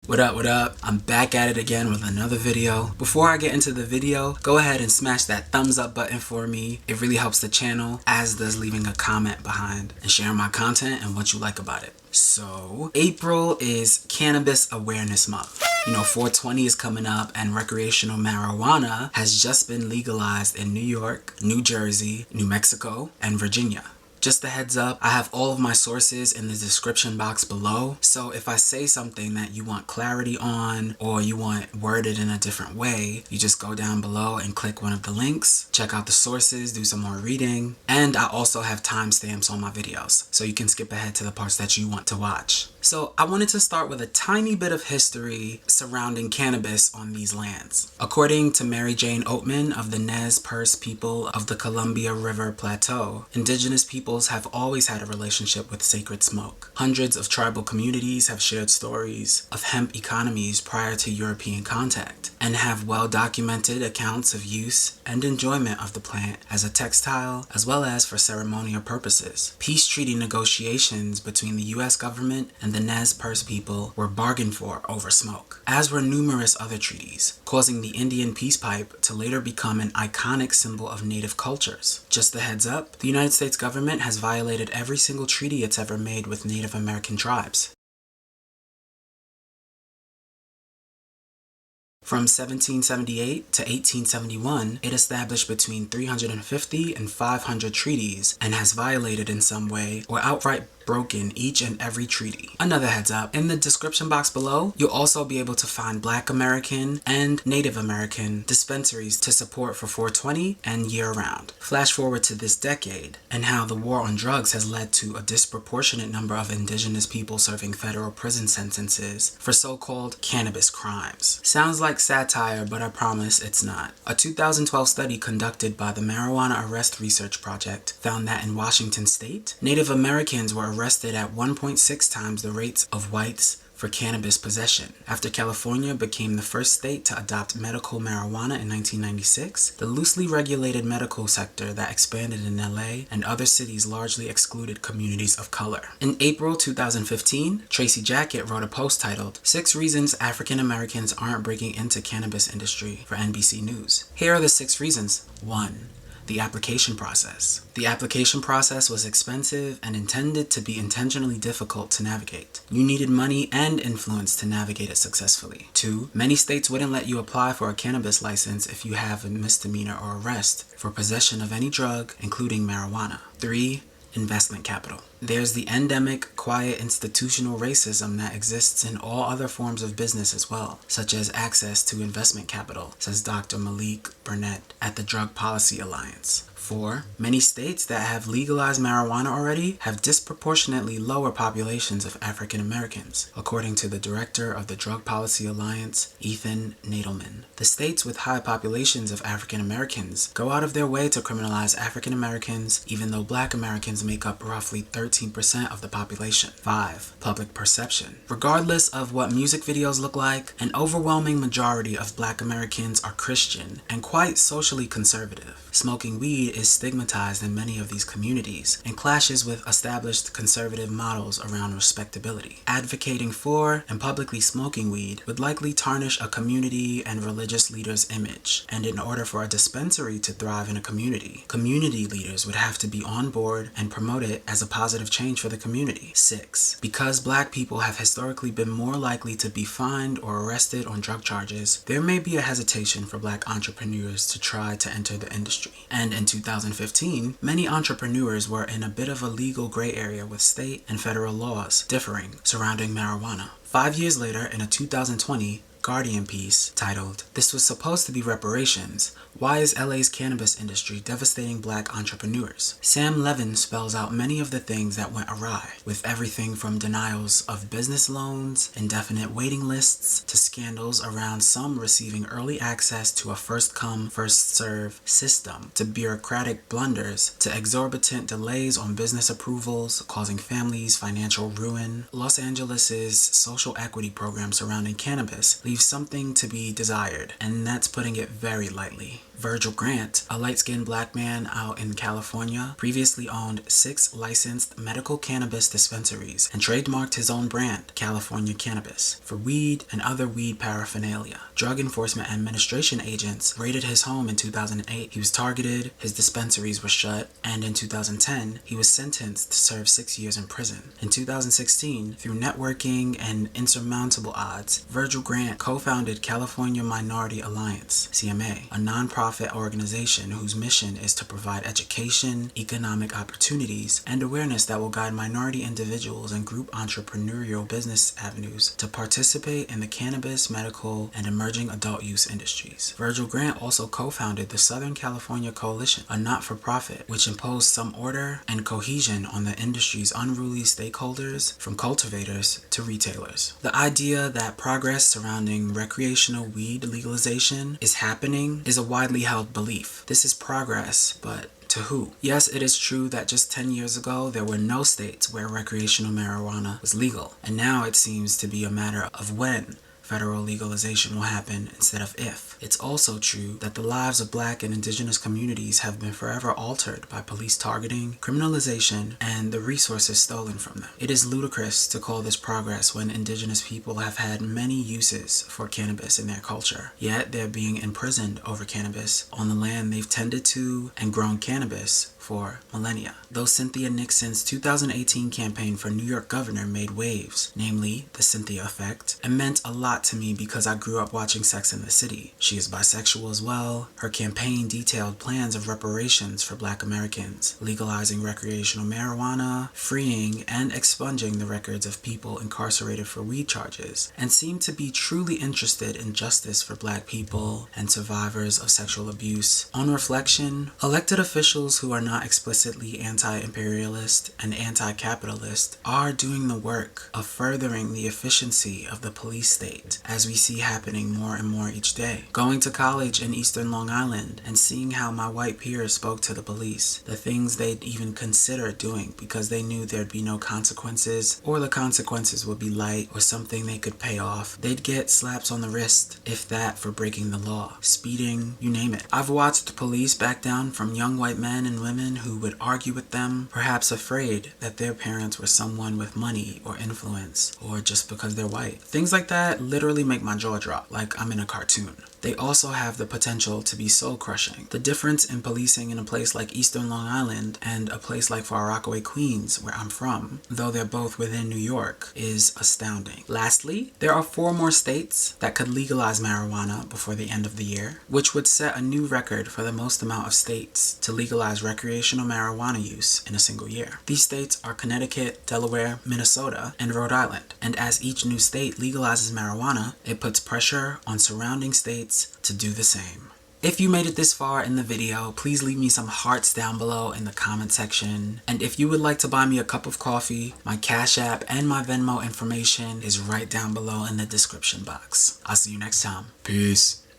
What up, what up? I'm back at it again with another video. Before I get into the video, go ahead and smash that thumbs up button for me. It really helps the channel, as does leaving a comment behind and sharing my content and what you like about it. So, April is Cannabis Awareness Month. You know, 420 is coming up and recreational marijuana has just been legalized in New York, New Jersey, New Mexico, and Virginia. Just a heads up, I have all of my sources in the description box below, so if I say something that you want clarity on or you want worded in a different way, you just go down below and click one of the links, check out the sources, do some more reading, and I also have timestamps on my videos, so you can skip ahead to the parts that you want to watch. So I wanted to start with a tiny bit of history surrounding cannabis on these lands. According to Mary Jane Oatman of the Nez Perce people of the Columbia River Plateau, indigenous peoples have always had a relationship with sacred smoke. Hundreds of tribal communities have shared stories of hemp economies prior to European contact and have well-documented accounts of use and enjoyment of the plant as a textile as well as for ceremonial purposes. Peace treaty negotiations between the U.S. government and the Nez Perce people were bargained for over smoke, as were numerous other treaties, causing the Indian peace pipe to later become an iconic symbol of native cultures. Just a heads up, the United States government has violated every single treaty it's ever made with Native American tribes. From 1778 to 1871, it established between 350 and 500 treaties and has violated in some way or outright broken each and every treaty. Another heads up, in the description box below, you'll also be able to find Black American and Native American dispensaries to support for 420 and year-round. Flash forward to this decade and how the war on drugs has led to a disproportionate number of indigenous people serving federal prison sentences for so-called cannabis crimes. Sounds like satire, but I promise it's not. A 2012 study conducted by the Marijuana Arrest Research Project found that in Washington state, Native Americans were arrested at 1.6 times the rates of whites for cannabis possession. After California became the first state to adopt medical marijuana in 1996, the loosely regulated medical sector that expanded in LA and other cities largely excluded communities of color. In April 2015, Tracy Jackett wrote a post titled, "6 Reasons African Americans Aren't Breaking into Cannabis Industry" for NBC News. Here are the 6 reasons. 1. The application process. The application process was expensive and intended to be intentionally difficult to navigate. You needed money and influence to navigate it successfully. 2. Many states wouldn't let you apply for a cannabis license if you have a misdemeanor or arrest for possession of any drug, including marijuana. 3. Investment capital. There's the endemic, quiet institutional racism that exists in all other forms of business as well, such as access to investment capital, says Dr. Malik Burnett at the Drug Policy Alliance. 4. Many states that have legalized marijuana already have disproportionately lower populations of African Americans, according to the director of the Drug Policy Alliance, Ethan Nadelman. The states with high populations of African Americans go out of their way to criminalize African Americans, even though Black Americans make up roughly 13% of the population. 5. Public perception. Regardless of what music videos look like, an overwhelming majority of Black Americans are Christian and quite socially conservative. Smoking weed is stigmatized in many of these communities and clashes with established conservative models around respectability. Advocating for and publicly smoking weed would likely tarnish a community and religious leader's image, and in order for a dispensary to thrive in a community, community leaders would have to be on board and promote it as a positive change for the community. 6. Because Black people have historically been more likely to be fined or arrested on drug charges, there may be a hesitation for Black entrepreneurs to try to enter the industry. And in 2015, many entrepreneurs were in a bit of a legal gray area with state and federal laws differing surrounding marijuana. 5 years later, in a 2020 Guardian piece titled, "This was supposed to be reparations. Why is LA's cannabis industry devastating Black entrepreneurs?" Sam Levin spells out many of the things that went awry, with everything from denials of business loans, indefinite waiting lists, to scandals around some receiving early access to a first-come, first-serve system, to bureaucratic blunders, to exorbitant delays on business approvals, causing families financial ruin. Los Angeles's social equity program surrounding cannabis leaves something to be desired, and that's putting it very lightly. Virgil Grant, a light-skinned black man out in California, previously owned 6 licensed medical cannabis dispensaries and trademarked his own brand, California Cannabis, for weed and other weed paraphernalia. Drug Enforcement Administration agents raided his home in 2008. He was targeted, his dispensaries were shut, and in 2010, he was sentenced to serve 6 years in prison. In 2016, through networking and insurmountable odds, Virgil Grant co-founded California Minority Alliance, CMA, a nonprofit organization whose mission is to provide education, economic opportunities, and awareness that will guide minority individuals and group entrepreneurial business avenues to participate in the cannabis, medical, and emerging adult use industries. Virgil Grant also co-founded the Southern California Coalition, a not-for-profit which imposed some order and cohesion on the industry's unruly stakeholders, from cultivators to retailers. The idea that progress surrounding recreational weed legalization is happening is a widely held belief. This is progress, but to who? Yes, it is true that just 10 years ago, there were no states where recreational marijuana was legal, and now it seems to be a matter of when federal legalization will happen instead of if. It's also true that the lives of Black and Indigenous communities have been forever altered by police targeting, criminalization, and the resources stolen from them. It is ludicrous to call this progress when Indigenous people have had many uses for cannabis in their culture, yet they're being imprisoned over cannabis on the land they've tended to and grown cannabis for millennia. Though Cynthia Nixon's 2018 campaign for New York governor made waves, namely the Cynthia Effect, it meant a lot to me because I grew up watching Sex and the City. She is bisexual as well. Her campaign detailed plans of reparations for Black Americans, legalizing recreational marijuana, freeing and expunging the records of people incarcerated for weed charges, and seemed to be truly interested in justice for Black people and survivors of sexual abuse. On reflection, elected officials who are not explicitly anti-imperialist and anti-capitalist are doing the work of furthering the efficiency of the police state, as we see happening more and more each day. Going to college in Eastern Long Island and seeing how my white peers spoke to the police, the things they'd even consider doing because they knew there'd be no consequences, or the consequences would be light or something they could pay off. They'd get slaps on the wrist, if that, for breaking the law, speeding, you name it. I've watched police back down from young white men and women who would argue with them, perhaps afraid that their parents were someone with money or influence, or just because they're white. Things like that literally make my jaw drop, like I'm in a cartoon. They also have the potential to be soul-crushing. The difference in policing in a place like Eastern Long Island and a place like far Rockaway, Queens, where I'm from, though they're both within New York, is astounding. Lastly, there are 4 more states that could legalize marijuana before the end of the year, which would set a new record for the most amount of states to legalize recreational marijuana use in a single year. These states are Connecticut, Delaware, Minnesota, and Rhode Island. And as each new state legalizes marijuana, it puts pressure on surrounding states to do the same. If you made it this far in the video, please leave me some hearts down below in the comment section. And if you would like to buy me a cup of coffee, my Cash App and my Venmo information is right down below in the description box. I'll see you next time. Peace.